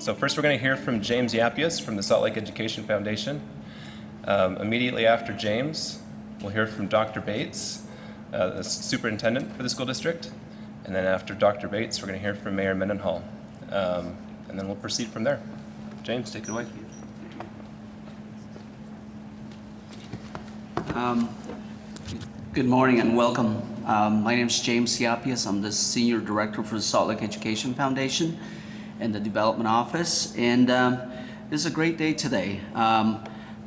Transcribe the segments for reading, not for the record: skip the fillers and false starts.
So first we're going to hear from James Yapias from the Salt Lake Education Foundation. Immediately after James, we'll hear from Dr. Bates, the superintendent for the school district. And then after Dr. Bates, we're going to hear from Mayor Mendenhall. And then we'll proceed from there. James, take it away. Good morning and welcome. My name is James Yapias. I'm the Senior Director for the Salt Lake Education Foundation and the Development Office. And this is a great day today.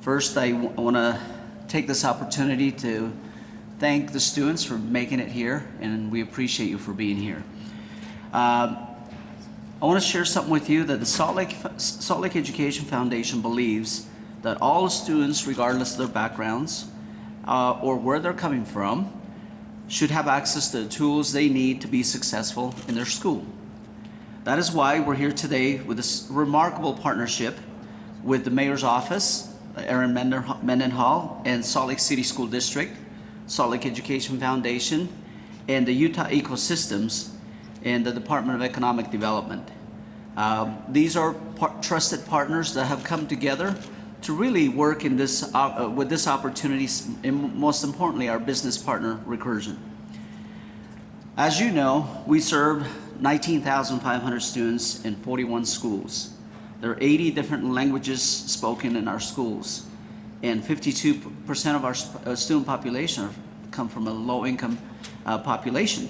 First, I want to take this opportunity to thank the students for making it here, and we appreciate you for being here. I want to share something with you that the Salt Lake Education Foundation believes that all students, regardless of their backgrounds or where they're coming from, should have access to the tools they need to be successful in their school. That is why we're here today with this remarkable partnership with the Mayor's Office, Erin Mendenhall, and Salt Lake City School District, Salt Lake Education Foundation, and the Utah Ecosystems, and the Department of Economic Development. These are trusted partners that have come together to really work in this with this opportunity, and most importantly, our business partner, Recursion. As you know, we serve 19,500 students in 41 schools. There are 80 different languages spoken in our schools, and 52% of our student population come from a low-income population.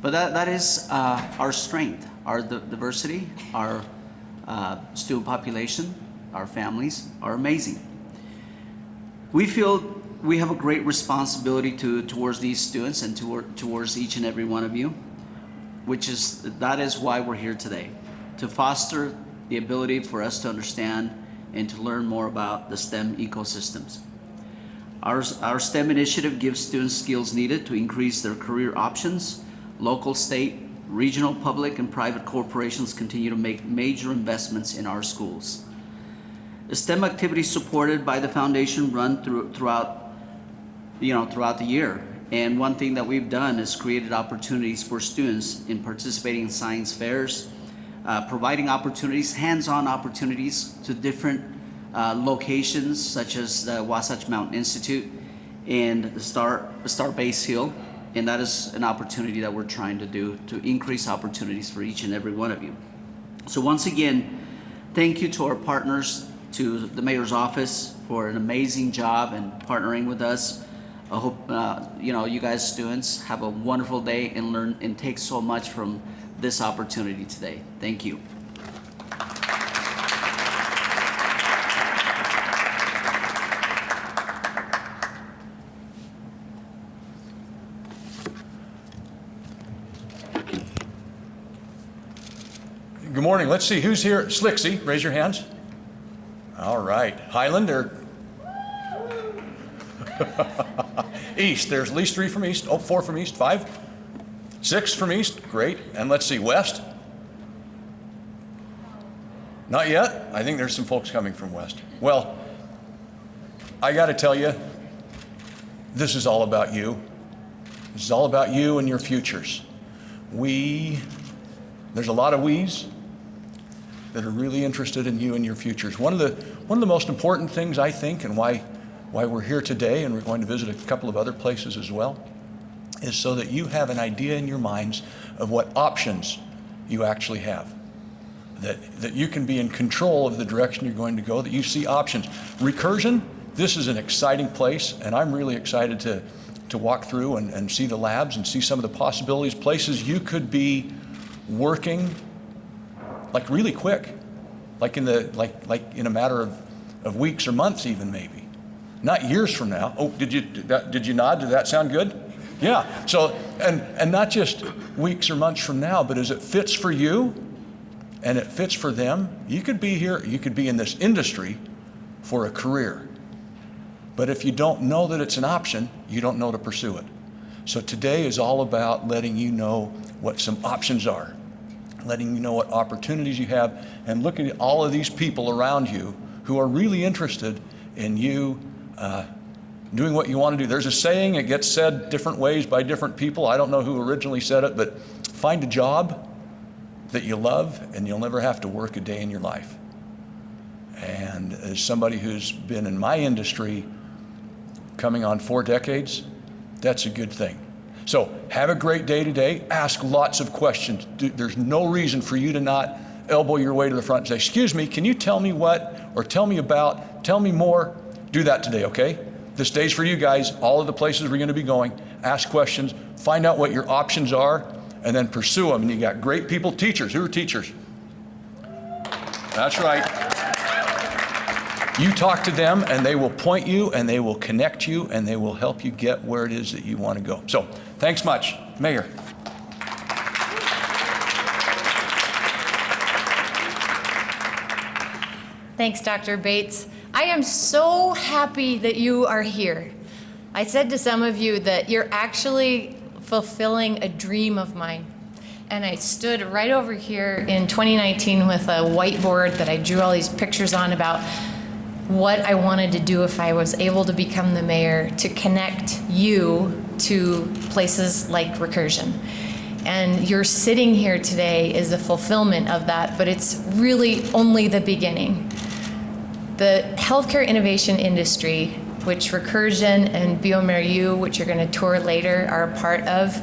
But that is our strength, our diversity, our student population, our families are amazing. We feel we have a great responsibility towards these students and towards each and every one of you, that is why we're here today, to foster the ability for us to understand and to learn more about the STEM ecosystems. Our STEM initiative gives students skills needed to increase their career options. Local, state, regional, public, and private corporations continue to make major investments in our schools. The STEM activities supported by the foundation run throughout the year. And one thing that we've done is created opportunities for students in participating in science fairs, providing opportunities, hands-on opportunities to different locations such as the Wasatch Mountain Institute and the Star Base Hill. And that is an opportunity that we're trying to do to increase opportunities for each and every one of you. So once again, thank you to our partners, to the Mayor's Office for an amazing job and partnering with us. I hope you guys students have a wonderful day and learn and take so much from this opportunity today. Thank you. Good morning. Let's see who's here. Slicksy, raise your hands. All right. Highlander. East, there's at least 3 from East. Oh, 4 from East. 5? 6 from East. Great. And let's see, West. Not yet. I think there's some folks coming from West. Well, I got to tell you, this is all about you. This is all about you and your futures. There's a lot of we's that are really interested in you and your futures. One of the most important things, I think, and why we're here today, and we're going to visit a couple of other places as well, is so that you have an idea in your minds of what options you actually have. That you can be in control of the direction you're going to go, that you see options. Recursion, this is an exciting place, and I'm really excited to walk through and see the labs and see some of the possibilities, places you could be working like really quick, like in a matter of weeks or months even, maybe. Not years from now. Oh, did you nod? Did that sound good? Yeah. So, and not just weeks or months from now, but as it fits for you and it fits for them, you could be here, you could be in this industry for a career. But if you don't know that it's an option, you don't know to pursue it. So today is all about letting you know what some options are, letting you know what opportunities you have, and looking at all of these people around you who are really interested in you doing what you want to do. There's a saying, it gets said different ways by different people. I don't know who originally said it, but find a job that you love, and you'll never have to work a day in your life. And as somebody who's been in my industry coming on 4 decades, that's a good thing. So have a great day today. Ask lots of questions. There's no reason for you to not elbow your way to the front and say, excuse me, can you tell me what, or tell me about, tell me more? Do that today, okay? This day's for you guys. All of the places we're going to be going. Ask questions, find out what your options are, and then pursue them. And you got great people, teachers. Who are teachers? That's right. You talk to them, and they will point you, and they will connect you, and they will help you get where it is that you want to go. So, thanks much. Mayor. Thanks, Dr. Bates. I am so happy that you are here. I said to some of you that you're actually fulfilling a dream of mine. And I stood right over here in 2019 with a whiteboard that I drew all these pictures on about what I wanted to do if I was able to become the mayor, to connect you to places like Recursion. And you're sitting here today is the fulfillment of that, but it's really only the beginning. The healthcare innovation industry, which Recursion and bioMérieux, which you're going to tour later, are a part of,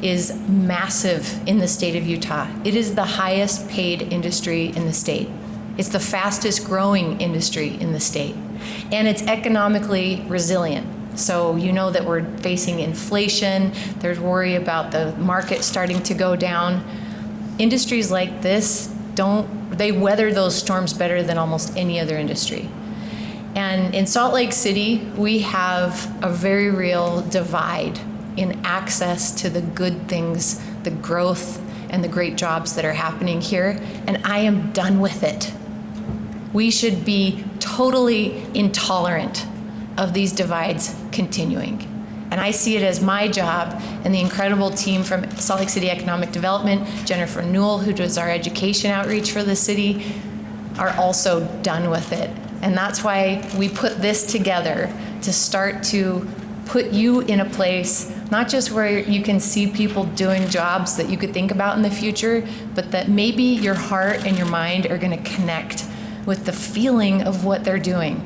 is massive in the state of Utah. It is the highest paid industry in the state. It's the fastest growing industry in the state. And it's economically resilient. So you know that we're facing inflation, there's worry about the market starting to go down. Industries like this they weather those storms better than almost any other industry. And in Salt Lake City, we have a very real divide in access to the good things, the growth, and the great jobs that are happening here, and I am done with it. We should be totally intolerant of these divides continuing. And I see it as my job, and the incredible team from Salt Lake City Economic Development, Jennifer Newell, who does our education outreach for the city, are also done with it. And that's why we put this together to start to put you in a place, not just where you can see people doing jobs that you could think about in the future, but that maybe your heart and your mind are going to connect with the feeling of what they're doing.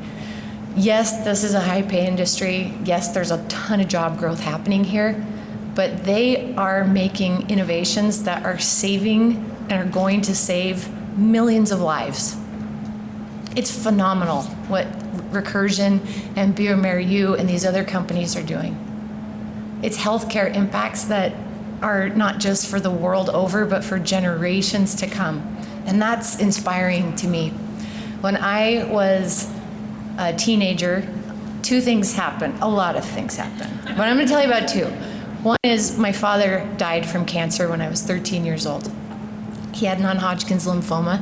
Yes, this is a high pay industry. Yes, there's a ton of job growth happening here, but they are making innovations that are saving and are going to save millions of lives. It's phenomenal what Recursion and bioMérieux and these other companies are doing. It's healthcare impacts that are not just for the world over, but for generations to come. And that's inspiring to me. When I was a teenager, 2 things happened. A lot of things happened. But I'm going to tell you about 2. One is my father died from cancer when I was 13 years old. He had non-Hodgkin's lymphoma,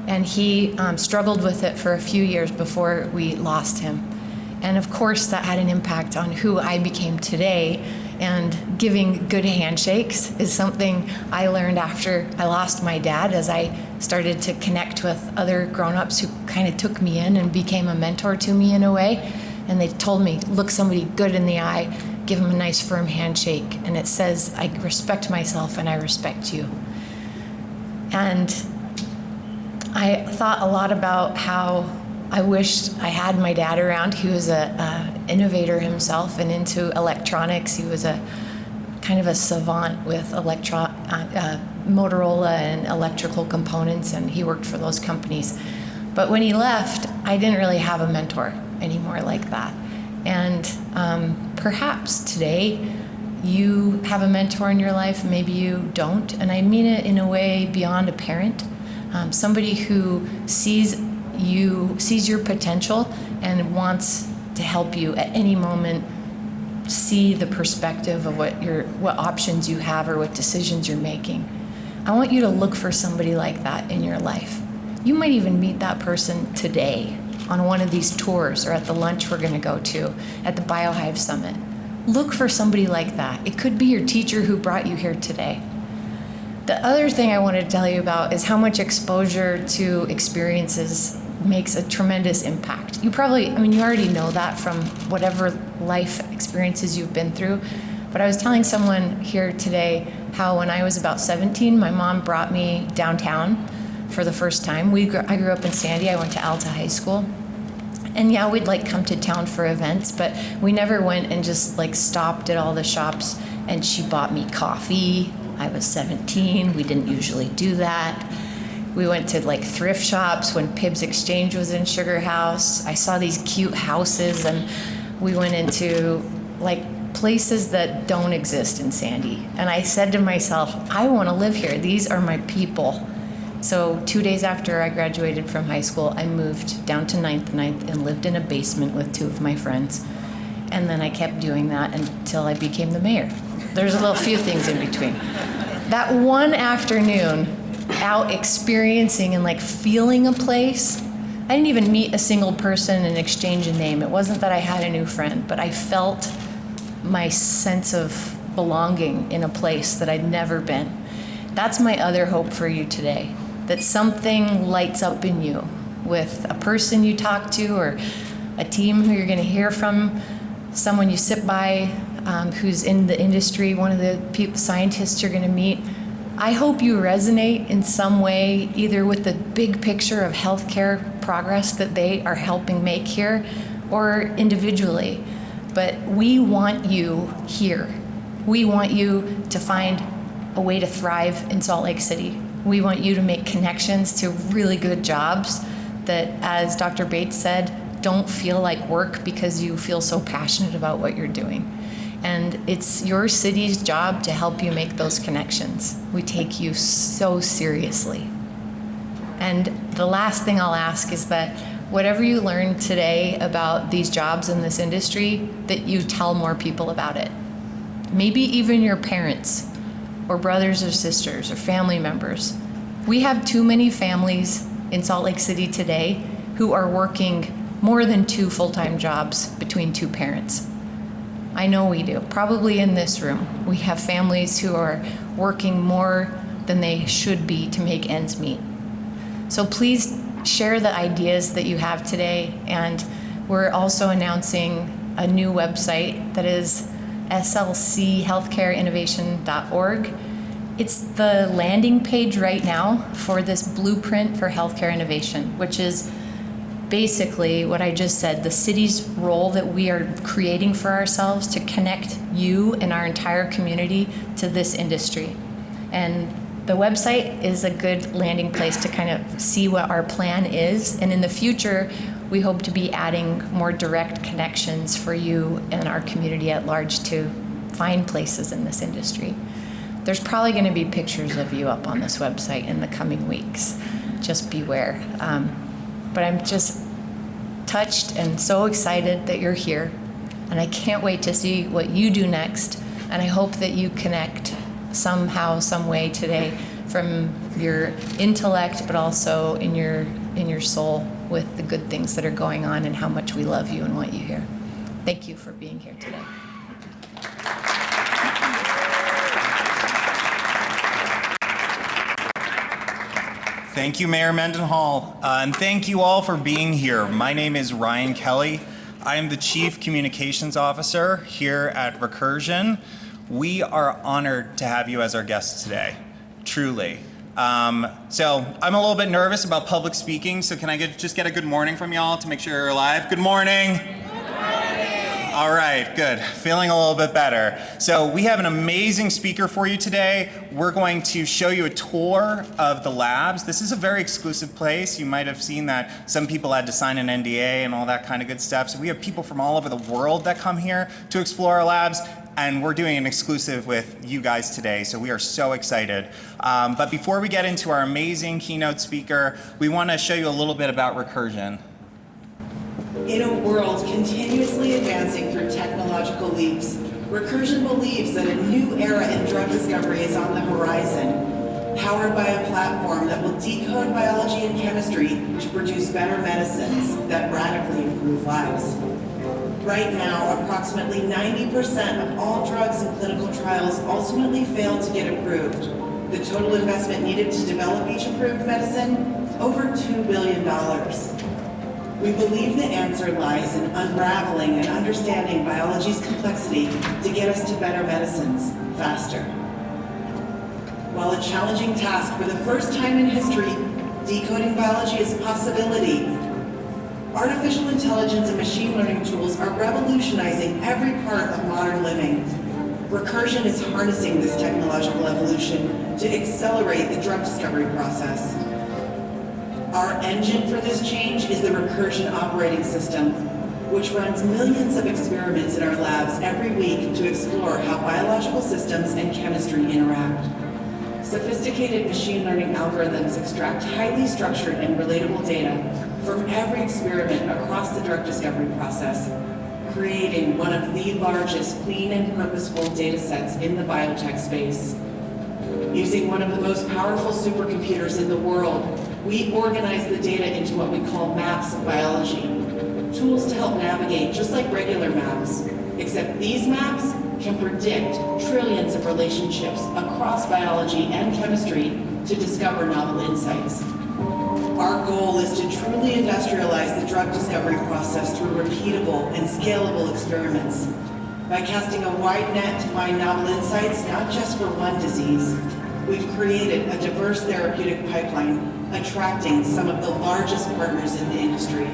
and he struggled with it for a few years before we lost him. And of course, that had an impact on who I became today. And giving good handshakes is something I learned after I lost my dad, as I started to connect with other grown-ups who kind of took me in and became a mentor to me in a way. And they told me, look somebody good in the eye, give them a nice firm handshake. And it says, I respect myself and I respect you. And I thought a lot about how I wished I had my dad around. He was an innovator himself and into electronics. He was a kind of a savant with Motorola and electrical components, and he worked for those companies. But when he left, I didn't really have a mentor anymore like that. And perhaps today you have a mentor in your life, maybe you don't. And I mean it in a way beyond a parent. Somebody who sees your potential and wants to help you at any moment see the perspective of what options you have or what decisions you're making. I want you to look for somebody like that in your life. You might even meet that person today on one of these tours or at the lunch we're going to go to at the BioHive Summit. Look for somebody like that. It could be your teacher who brought you here today. The other thing I wanted to tell you about is how much exposure to experiences makes a tremendous impact. You already know that from whatever life experiences you've been through, But I was telling someone here today how when I was about 17, my mom brought me downtown for the first time. I grew up in Sandy. I went to Alta High School. And yeah, we'd like come to town for events, but we never went and just like stopped at all the shops. And she bought me coffee. I was 17. We didn't usually do that. We went to like thrift shops when Pibbs Exchange was in Sugar House. I saw these cute houses, and we went into like places that don't exist in Sandy. And I said to myself, I want to live here. These are my people. So 2 days after I graduated from high school, I moved down to 9th and lived in a basement with 2 of my friends. And then I kept doing that until I became the mayor. There's a little few things in between. That one afternoon, out experiencing and like feeling a place, I didn't even meet a single person and exchange a name. It wasn't that I had a new friend, but I felt my sense of belonging in a place that I'd never been. That's my other hope for you today, that something lights up in you with a person you talk to or a team who you're going to hear from, someone you sit by who's in the industry, one of the scientists you're going to meet. I hope you resonate in some way, either with the big picture of healthcare progress that they are helping make here, or individually. But we want you here. We want you to find a way to thrive in Salt Lake City. We want you to make connections to really good jobs that, as Dr. Bates said, don't feel like work because you feel so passionate about what you're doing. And it's your city's job to help you make those connections. We take you so seriously. And the last thing I'll ask is that whatever you learn today about these jobs in this industry, that you tell more people about it. Maybe even your parents or brothers or sisters or family members. We have too many families in Salt Lake City today who are working more than 2 full-time jobs between 2 parents. I know we do. Probably in this room, we have families who are working more than they should be to make ends meet. So please share the ideas that you have today, and we're also announcing a new website that is slchealthcareinnovation.org. It's the landing page right now for this blueprint for healthcare innovation, which is basically what I just said, the city's role that we are creating for ourselves to connect you and our entire community to this industry. And the website is a good landing place to kind of see what our plan is. And in the future, we hope to be adding more direct connections for you and our community at large to find places in this industry. There's probably going to be pictures of you up on this website in the coming weeks. Just beware. But I'm just touched and so excited that you're here. And I can't wait to see what you do next. And I hope that you connect somehow, some way today from your intellect, but also in your soul with the good things that are going on and how much we love you and want you here. Thank you for being here today. Thank you, Mayor Mendenhall, and thank you all for being here. My name is Ryan Kelly. I am the Chief Communications Officer here at Recursion. We are honored to have you as our guests today, truly. So I'm a little bit nervous about public speaking, so can I just get a good morning from y'all to make sure you're alive? Good morning. All right, good. Feeling a little bit better. So we have an amazing speaker for you today. We're going to show you a tour of the labs. This is a very exclusive place. You might have seen that some people had to sign an NDA and all that kind of good stuff. So we have people from all over the world that come here to explore our labs, and we're doing an exclusive with you guys today, so we are so excited. But before we get into our amazing keynote speaker, we want to show you a little bit about Recursion. In a world continuously advancing through technological leaps, Recursion believes that a new era in drug discovery is on the horizon, powered by a platform that will decode biology and chemistry to produce better medicines that radically improve lives. Right now, approximately 90% of all drugs in clinical trials ultimately fail to get approved. The total investment needed to develop each approved medicine, over $2 billion. We believe the answer lies in unraveling and understanding biology's complexity to get us to better medicines faster. While a challenging task, for the first time in history, decoding biology is a possibility. Artificial intelligence and machine learning tools are revolutionizing every part of modern living. Recursion is harnessing this technological evolution to accelerate the drug discovery process. Our engine for this change is the Recursion operating system, which runs millions of experiments in our labs every week to explore how biological systems and chemistry interact. Sophisticated machine learning algorithms extract highly structured and relatable data from every experiment across the drug discovery process, creating one of the largest clean and purposeful data sets in the biotech space. Using one of the most powerful supercomputers in the world, we organize the data into what we call maps of biology, tools to help navigate just like regular maps, except these maps can predict trillions of relationships across biology and chemistry to discover novel insights. Our goal is to truly industrialize the drug discovery process through repeatable and scalable experiments. By casting a wide net to find novel insights, not just for one disease, we've created a diverse therapeutic pipeline, attracting some of the largest partners in the industry.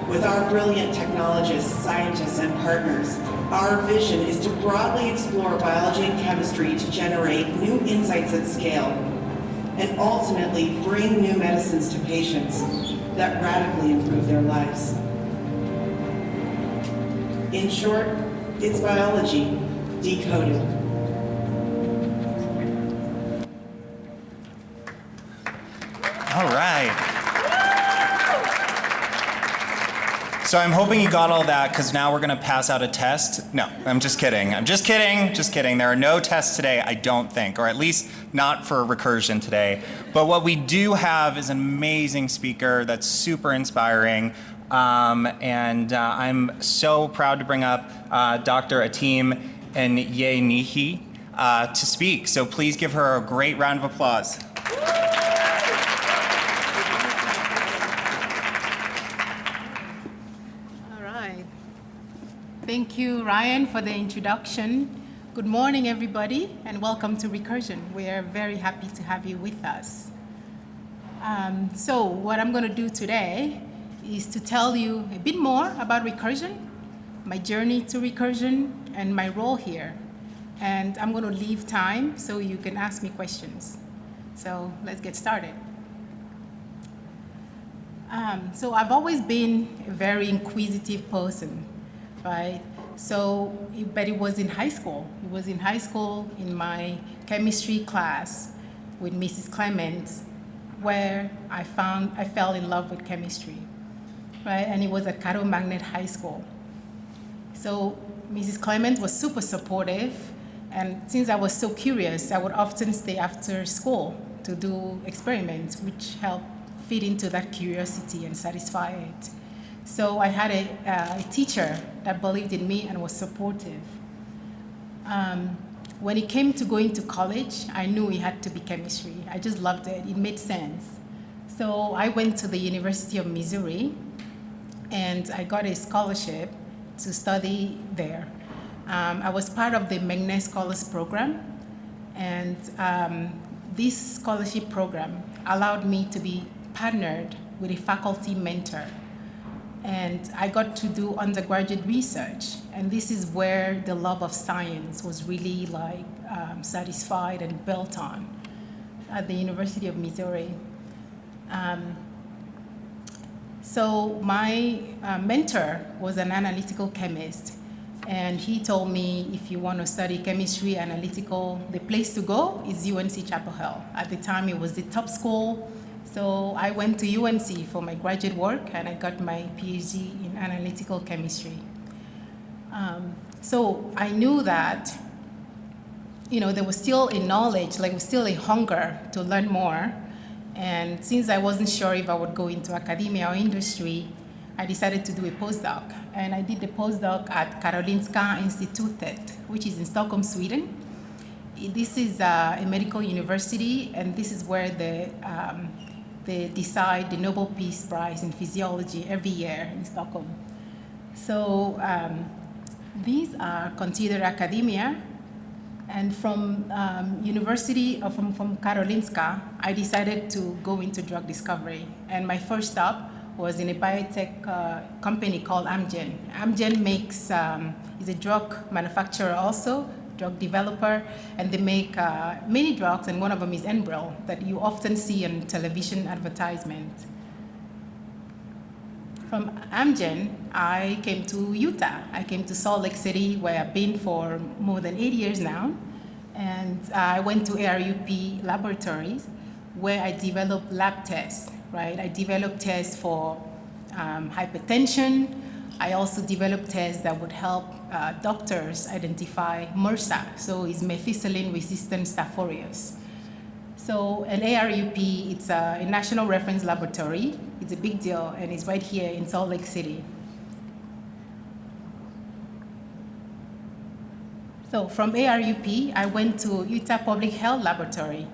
With our brilliant technologists, scientists, and partners, our vision is to broadly explore biology and chemistry to generate new insights at scale, and ultimately bring new medicines to patients that radically improve their lives. In short, it's biology decoded. All right. So I'm hoping you got all that, because now we're going to pass out a test. No, I'm just kidding. I'm just kidding. Just kidding. There are no tests today, I don't think, or at least not for Recursion today. But what we do have is an amazing speaker that's super inspiring. I'm so proud to bring up Dr. Atim Enyenihi to speak. So please give her a great round of applause. Thank you, Ryan, for the introduction. Good morning, everybody, and welcome to Recursion. We are very happy to have you with us. So what I'm going to do today is to tell you a bit more about Recursion, my journey to Recursion, and my role here. And I'm going to leave time so you can ask me questions. So let's get started. So I've always been a very inquisitive person. Right? But it was in high school. It was in high school in my chemistry class with Mrs. Clements, where I fell in love with chemistry, right? And it was at Caro Magnet High School. So Mrs. Clements was super supportive, and since I was so curious, I would often stay after school to do experiments, which helped feed into that curiosity and satisfy it. So I had a teacher that believed in me and was supportive. When it came to going to college, I knew it had to be chemistry. I just loved it. It made sense. So I went to the University of Missouri, and I got a scholarship to study there. I was part of the Magnet Scholars Program, and this scholarship program allowed me to be partnered with a faculty mentor. And I got to do undergraduate research, and this is where the love of science was really satisfied and built on at the University of Missouri. So my mentor was an analytical chemist, and he told me, if you want to study chemistry analytical, the place to go is UNC Chapel Hill. At the time, it was the top school. So I went to UNC for my graduate work, and I got my PhD in analytical chemistry. So I knew that, there was still a knowledge, there was still a hunger to learn more. And since I wasn't sure if I would go into academia or industry, I decided to do a postdoc. And I did the postdoc at Karolinska Institutet, which is in Stockholm, Sweden. This is a medical university, and this is where the they decide the Nobel Peace Prize in Physiology every year in Stockholm. So these are considered academia. And from from Karolinska, I decided to go into drug discovery. And my first stop was in a biotech company called Amgen. Amgen is a drug manufacturer also, drug developer, and they make many drugs, and one of them is Enbrel that you often see on television advertisements. From Amgen, I came to Utah. I came to Salt Lake City, where I've been for more than 8 years now. And I went to ARUP laboratories, where I developed lab tests, right? I developed tests for hypertension. I also developed tests that would help doctors identify MRSA, so it's methicillin-resistant Staph aureus. So an ARUP, it's a national reference laboratory. It's a big deal, and it's right here in Salt Lake City. So from ARUP, I went to Utah Public Health Laboratory,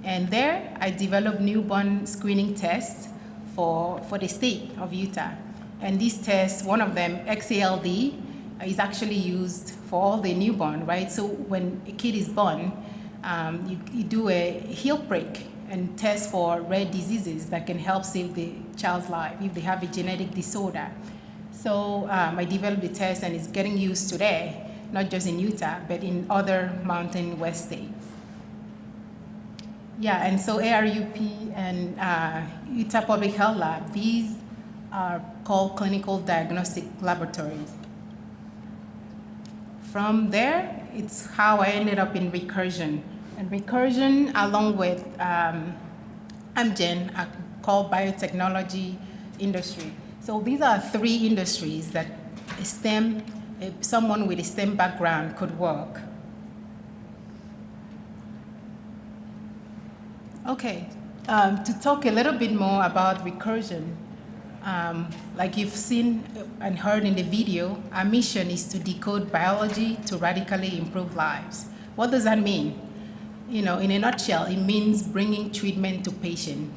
and there I developed newborn screening tests for the state of Utah. And these tests, one of them, XALD, is actually used for all the newborn, right? So when a kid is born, you do a heel prick and test for rare diseases that can help save the child's life if they have a genetic disorder. So I developed the test, and it's getting used today, not just in Utah, but in other Mountain West states. Yeah, and so ARUP and Utah Public Health Lab, these are called clinical diagnostic laboratories. From there, it's how I ended up in Recursion. And Recursion, along with Amgen, are called biotechnology industry. So these are 3 industries that someone with a STEM background could work. Okay, to talk a little bit more about Recursion, like you've seen and heard in the video, our mission is to decode biology to radically improve lives. What does that mean? In a nutshell, it means bringing treatment to patients,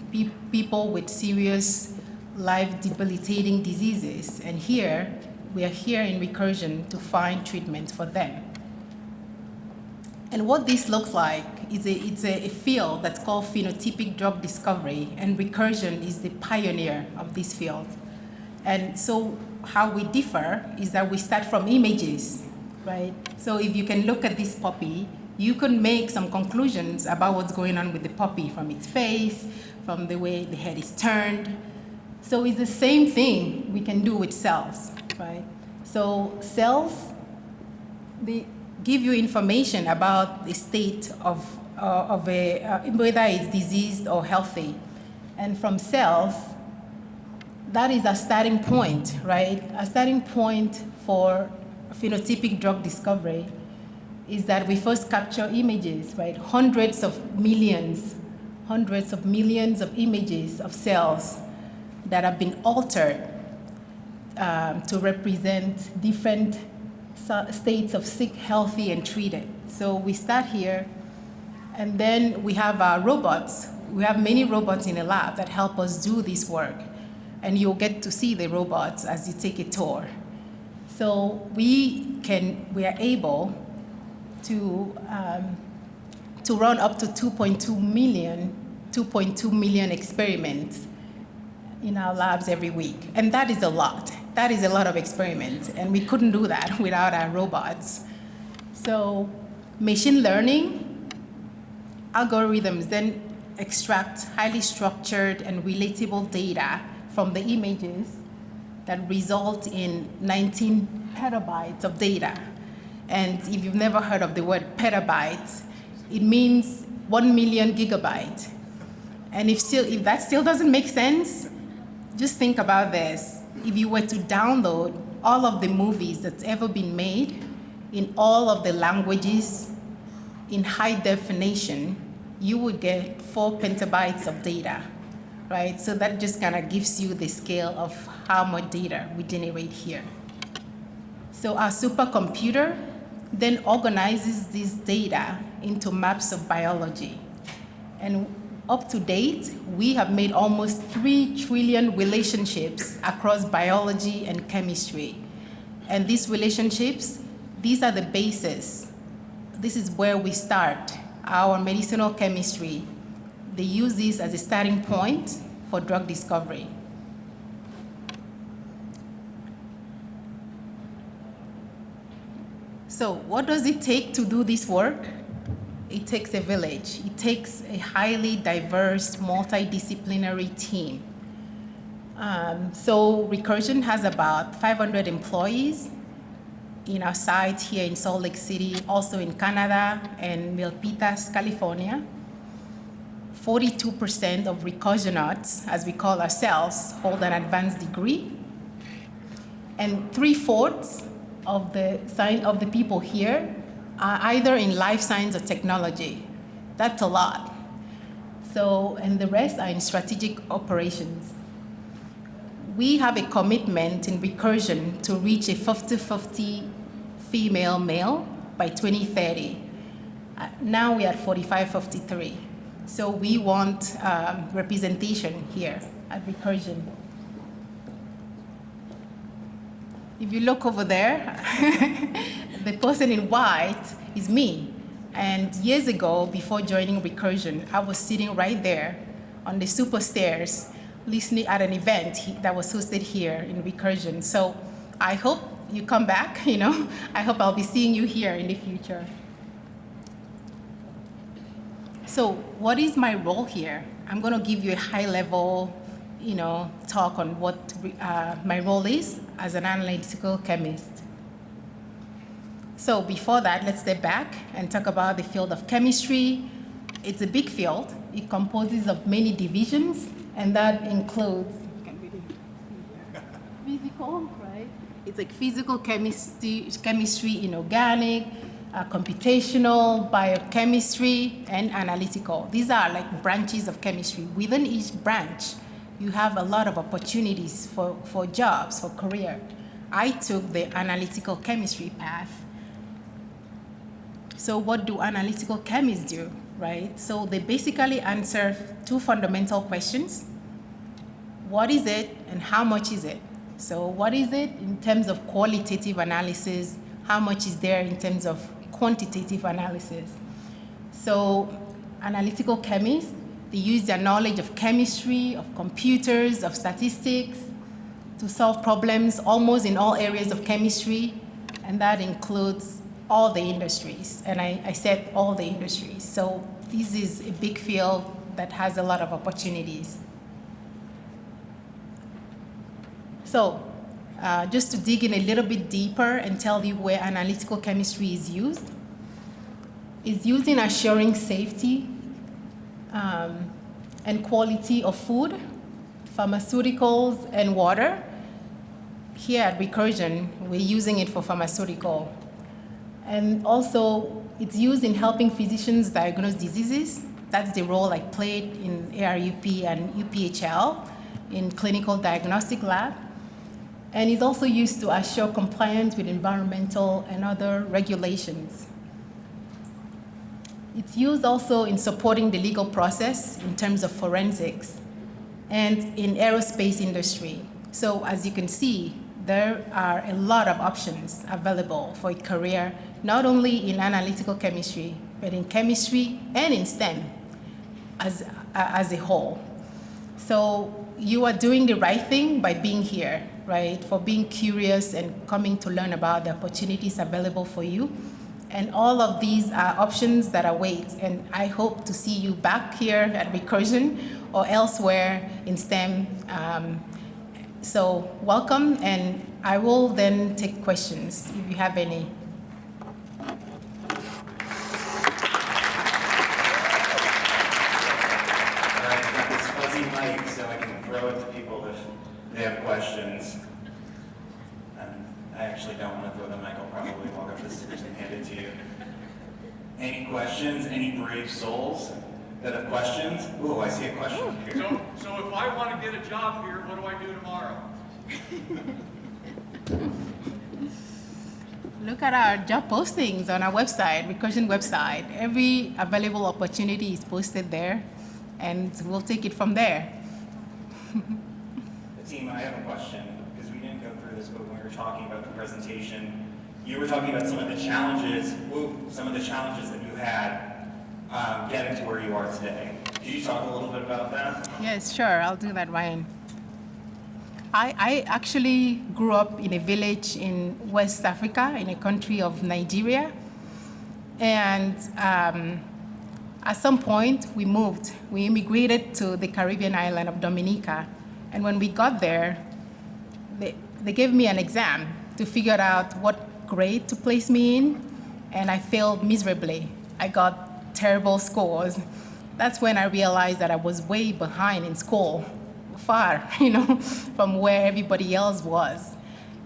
people with serious, life-debilitating diseases. And we are here in Recursion to find treatment for them. And what this looks like is it's a field that's called phenotypic drug discovery, and Recursion is the pioneer of this field. And so how we differ is that we start from images, right? So if you can look at this puppy, you can make some conclusions about what's going on with the puppy from its face, from the way the head is turned. So it's the same thing we can do with cells, right? So cells, they give you information about the state of whether it's diseased or healthy. And from cells, that is a starting point, right? A starting point for phenotypic drug discovery is that we first capture images, right? Hundreds of millions of images of cells that have been altered to represent different states of sick, healthy, and treated. So we start here, and then we have our robots. We have many robots in the lab that help us do this work, and you'll get to see the robots as you take a tour. So we are able to run up to 2.2 million experiments in our labs every week. And that is a lot. That is a lot of experiments, and we couldn't do that without our robots. So machine learning algorithms then extract highly structured and relatable data from the images that result in 19 petabytes of data. And if you've never heard of the word petabytes, it means 1 million gigabytes. And if that still doesn't make sense, just think about this. If you were to download all of the movies that's ever been made in all of the languages in high definition, you would get 4 petabytes of data, right? So that just kind of gives you the scale of how much data we generate here. So our supercomputer then organizes this data into maps of biology. And Up to date, we have made almost 3 trillion relationships across biology and chemistry. And these relationships, these are the basis. This is where we start our medicinal chemistry. They use this as a starting point for drug discovery. So what does it take to do this work? It takes a village. It takes a highly diverse, multidisciplinary team. So Recursion has about 500 employees in our site here in Salt Lake City, also in Canada and Milpitas, California. 42% of Recursionauts, as we call ourselves, hold an advanced degree. And 3/4 of the people here are either in life science or technology. That's a lot. So, and the rest are in strategic operations. We have a commitment in Recursion to reach a 50-50 female-male by 2030. Now we are at 45-53. So we want representation here at Recursion. If you look over there, the person in white is me. And years ago, before joining Recursion, I was sitting right there on the super stairs listening at an event that was hosted here in Recursion. So I hope you come back, I hope I'll be seeing you here in the future. So what is my role here? I'm gonna give you a high level, talk on what my role is as an analytical chemist. So before that, let's step back and talk about the field of chemistry. It's a big field. It composes of many divisions, and that includes physical, right? It's like physical chemistry, inorganic, computational, biochemistry, and analytical. These are like branches of chemistry. Within each branch, you have a lot of opportunities for jobs, for career. I took the analytical chemistry path. So what do analytical chemists do, right? So they basically answer 2 fundamental questions. What is it and how much is it? So what is it in terms of qualitative analysis? How much is there in terms of quantitative analysis? So analytical chemists, they use their knowledge of chemistry, of computers, of statistics to solve problems almost in all areas of chemistry, and that includes all the industries. And I said all the industries. So this is a big field that has a lot of opportunities. So just to dig in a little bit deeper and tell you where analytical chemistry is used. It's used in assuring safety and quality of food, pharmaceuticals, and water. Here at Recursion, we're using it for pharmaceutical. And also, it's used in helping physicians diagnose diseases. That's the role I played in ARUP and UPHL in clinical diagnostic lab. And it's also used to assure compliance with environmental and other regulations. It's used also in supporting the legal process in terms of forensics and in aerospace industry. So as you can see, there are a lot of options available for a career, not only in analytical chemistry, but in chemistry and in STEM as a whole. So you are doing the right thing by being here, right? For being curious and coming to learn about the opportunities available for you. And all of these are options that await. And I hope to see you back here at Recursion or elsewhere in STEM. So welcome, and I will then take questions if you have any. I've got this fuzzy mic so I can throw it to people if they have questions. I actually don't want to throw the mic. I'll probably walk up the stairs and hand it to you. Any questions? Any brave souls that have questions? Oh, I see a question up here. So if I want to get a job here, what do I do tomorrow? Look at our job postings on our website, Recursion website. Every available opportunity is posted there. and we'll take it from there. Atim, I have a question, because we didn't go through this, but when we were talking about the presentation, you were talking about some of the challenges that you had getting to where you are today. Could you talk a little bit about that? Yes, sure, I'll do that, Ryan. I actually grew up in a village in West Africa, in a country of Nigeria. And at some point, we moved. We immigrated to the Caribbean island of Dominica. And when we got there, they gave me an exam to figure out what grade to place me in, and I failed miserably. I got terrible scores. That's when I realized that I was way behind in school, far, from where everybody else was.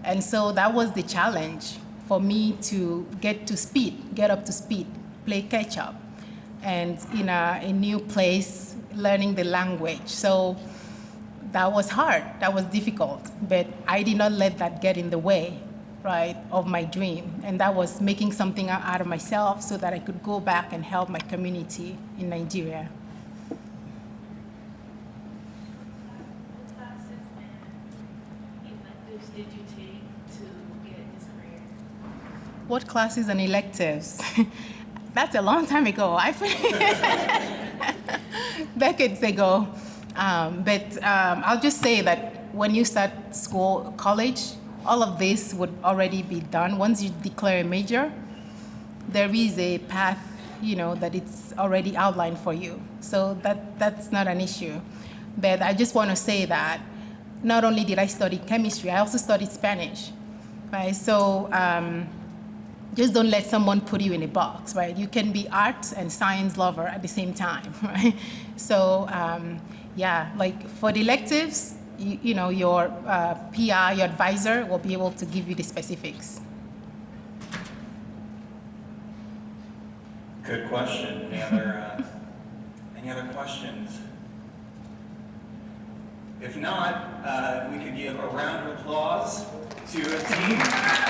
And so that was the challenge for me to get up to speed, play catch up, and in a new place, learning the language. So that was hard, that was difficult, but I did not let that get in the way, right, of my dream. And that was making something out of myself so that I could go back and help my community in Nigeria. What classes and electives did you take to get this career? What classes and electives? That's a long time ago. Decades ago. But I'll just say that when you start college, all of this would already be done. Once you declare a major, there is a path, that it's already outlined for you. So that's not an issue. But I just want to say that not only did I study chemistry, I also studied Spanish, right? So just don't let someone put you in a box, right? You can be art and science lover at the same time, right? So like for the electives, your PI, your advisor will be able to give you the specifics. Good question. Any other questions? If not, we could give a round of applause to Atim.